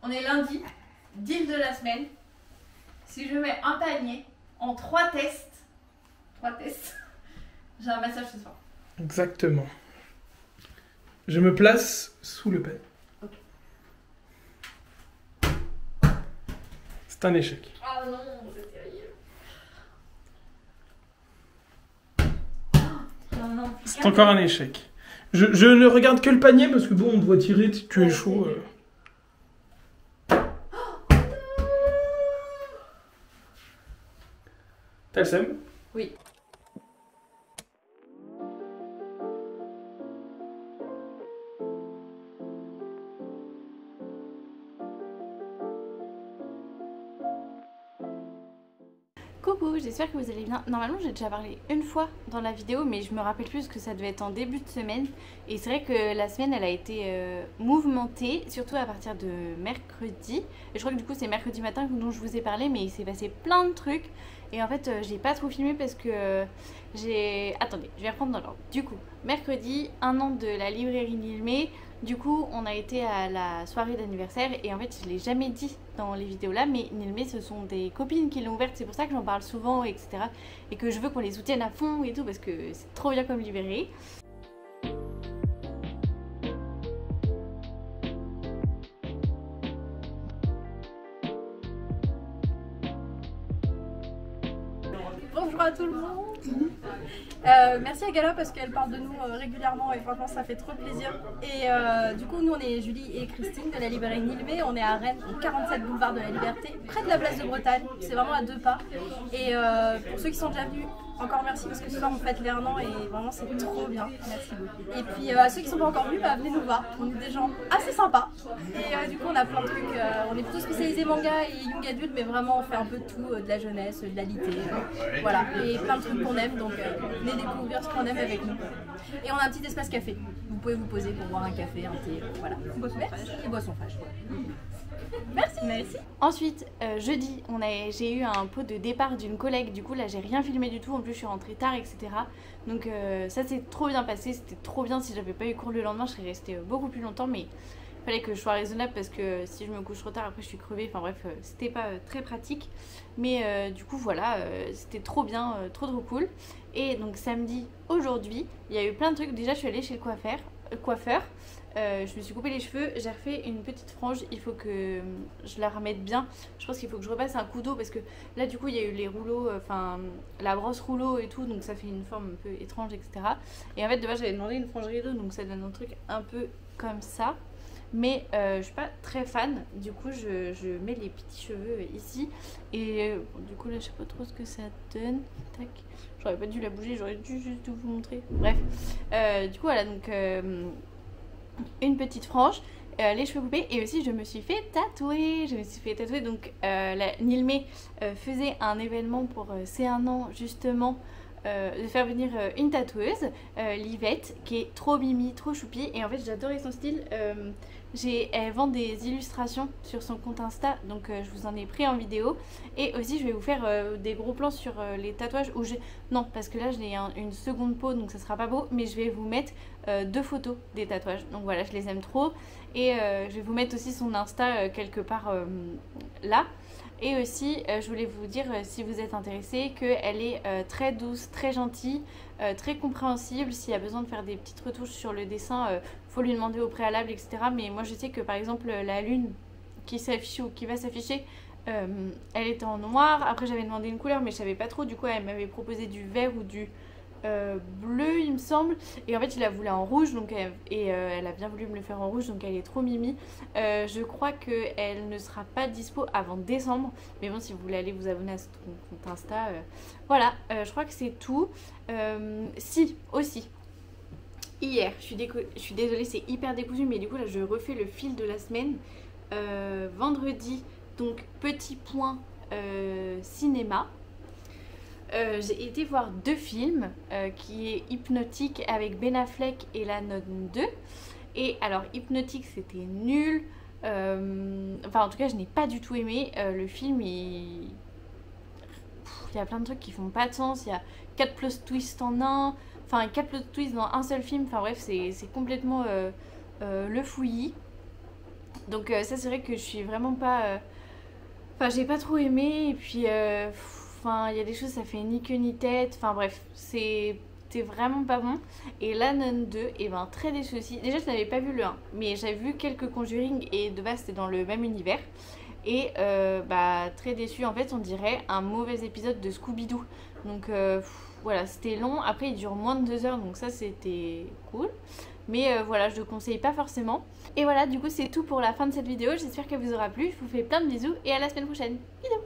On est lundi, deal de la semaine. Si je mets un panier en 3 tests, j'ai un massage ce soir. Exactement. Je me place sous le panier. Ok. C'est un échec. Oh non, c'est terrible. Non, non, C'est encore un échec. Je ne regarde que le panier parce que bon, on doit tirer, tu es chaud. T'as le seum ? Oui. Coucou, j'espère que vous allez bien. Normalement j'ai déjà parlé une fois dans la vidéo mais je me rappelle plus que ça devait être en début de semaine. Et c'est vrai que la semaine elle a été mouvementée, surtout à partir de mercredi. Et je crois que du coup c'est mercredi matin dont je vous ai parlé, mais il s'est passé plein de trucs. Et en fait j'ai pas trop filmé parce que j'ai... Attendez, je vais reprendre dans l'ordre. Du coup, mercredi, 1 an de la librairie Nilmé. Du coup, on a été à la soirée d'anniversaire et en fait, je l'ai jamais dit dans les vidéos là, mais Nilmé, ce sont des copines qui l'ont ouverte, c'est pour ça que j'en parle souvent, etc. Et que je veux qu'on les soutienne à fond et tout, parce que c'est trop bien comme librairie. Bonjour à tout le monde. Merci à Gala parce qu'elle parle de nous régulièrement et franchement ça fait trop plaisir. Et du coup nous on est Julie et Christine de la librairie Nilmé, on est à Rennes, au 47 boulevard de la Liberté, près de la place de Bretagne, c'est vraiment à 2 pas. Et pour ceux qui sont déjà venus, encore merci parce que ce soir on fête les 1 an et vraiment c'est trop bien, merci beaucoup. Et puis à ceux qui sont pas encore venus, venez nous voir, on est des gens assez sympas. Et du coup on a plein de trucs, on est plutôt spécialisé manga et young adulte mais vraiment on fait un peu de tout, de la jeunesse, de la litté, voilà. Et plein de trucs qu'on aime, donc venez découvrir ce qu'on aime avec nous. Et on a un petit espace café, vous pouvez vous poser pour boire un café, un thé, voilà. Et boisson fraîche. Merci. Merci. Ensuite, jeudi, j'ai eu un pot de départ d'une collègue, du coup là j'ai rien filmé du tout, en plus je suis rentrée tard, etc. Donc ça s'est trop bien passé, c'était trop bien. Si j'avais pas eu cours le lendemain, je serais restée beaucoup plus longtemps, mais il fallait que je sois raisonnable parce que si je me couche trop tard, après je suis crevée, enfin bref, c'était pas très pratique. Mais du coup voilà, c'était trop bien, trop cool. Et donc samedi, aujourd'hui, il y a eu plein de trucs. Déjà je suis allée chez le coiffeur. Je me suis coupé les cheveux, j'ai refait une petite frange, il faut que je la remette bien. Je pense qu'il faut que je repasse un coup d'eau parce que là du coup il y a eu les rouleaux, enfin la brosse rouleau et tout, donc ça fait une forme un peu étrange, etc. Et en fait de base j'avais demandé une frange rideau, donc ça donne un truc un peu comme ça. Mais je suis pas très fan, du coup je mets les petits cheveux ici. Et bon, du coup là je sais pas trop ce que ça donne. Tac. J'aurais pas dû la bouger, j'aurais dû juste vous montrer. Bref, du coup voilà, donc une petite frange, les cheveux coupés, et aussi je me suis fait tatouer. Donc la Nilmé faisait un événement pour ses 1 an justement, de faire venir une tatoueuse, Livette, qui est trop mimi, trop choupi, et en fait j'adorais son style. Elle vend des illustrations sur son compte Insta, donc je vous en ai pris en vidéo. Et aussi je vais vous faire des gros plans sur les tatouages où j'ai... Non, parce que là j'ai une seconde peau, donc ça sera pas beau, mais je vais vous mettre 2 photos des tatouages. Donc voilà, je les aime trop. Et je vais vous mettre aussi son Insta quelque part là. Et aussi, je voulais vous dire, si vous êtes intéressé, qu'elle est très douce, très gentille, très compréhensible. S'il y a besoin de faire des petites retouches sur le dessin, faut lui demander au préalable, etc. Mais moi, je sais que par exemple, la lune qui s'affiche ou qui va s'afficher, elle était en noir. Après, j'avais demandé une couleur, mais je savais pas trop. Du coup, elle m'avait proposé du vert ou du bleu, il me semble. Et en fait, il la voulait en rouge, donc elle a bien voulu me le faire en rouge, donc elle est trop mimi. Je crois qu'elle ne sera pas dispo avant décembre, mais bon, si vous voulez aller vous abonner à son compte Insta, voilà, je crois que c'est tout. Si, aussi, hier, je suis désolée, c'est hyper décousu, mais du coup là je refais le fil de la semaine. Vendredi, donc petit point cinéma. J'ai été voir 2 films, qui est Hypnotique avec Ben Affleck et La Note 2. Et alors Hypnotique c'était nul, enfin en tout cas je n'ai pas du tout aimé. Le film il y a plein de trucs qui font pas de sens, il y a 4 plot twists en un, enfin 4 plot twists dans un seul film, enfin bref c'est complètement le fouillis. Donc ça c'est vrai que je suis vraiment pas... Enfin j'ai pas trop aimé et puis... Enfin il y a des choses ça fait ni queue ni tête. Enfin bref c'était vraiment pas bon. Et la Nun 2, et ben très déçue aussi. Déjà je n'avais pas vu le 1 mais j'avais vu quelques Conjuring et de base c'était dans le même univers. Et bah très déçue en fait on dirait un mauvais épisode de Scooby-Doo. Donc voilà c'était long, après il dure moins de 2 heures donc ça c'était cool. Mais voilà je ne conseille pas forcément. Et voilà du coup c'est tout pour la fin de cette vidéo, j'espère qu'elle vous aura plu, je vous fais plein de bisous et à la semaine prochaine. Bisous.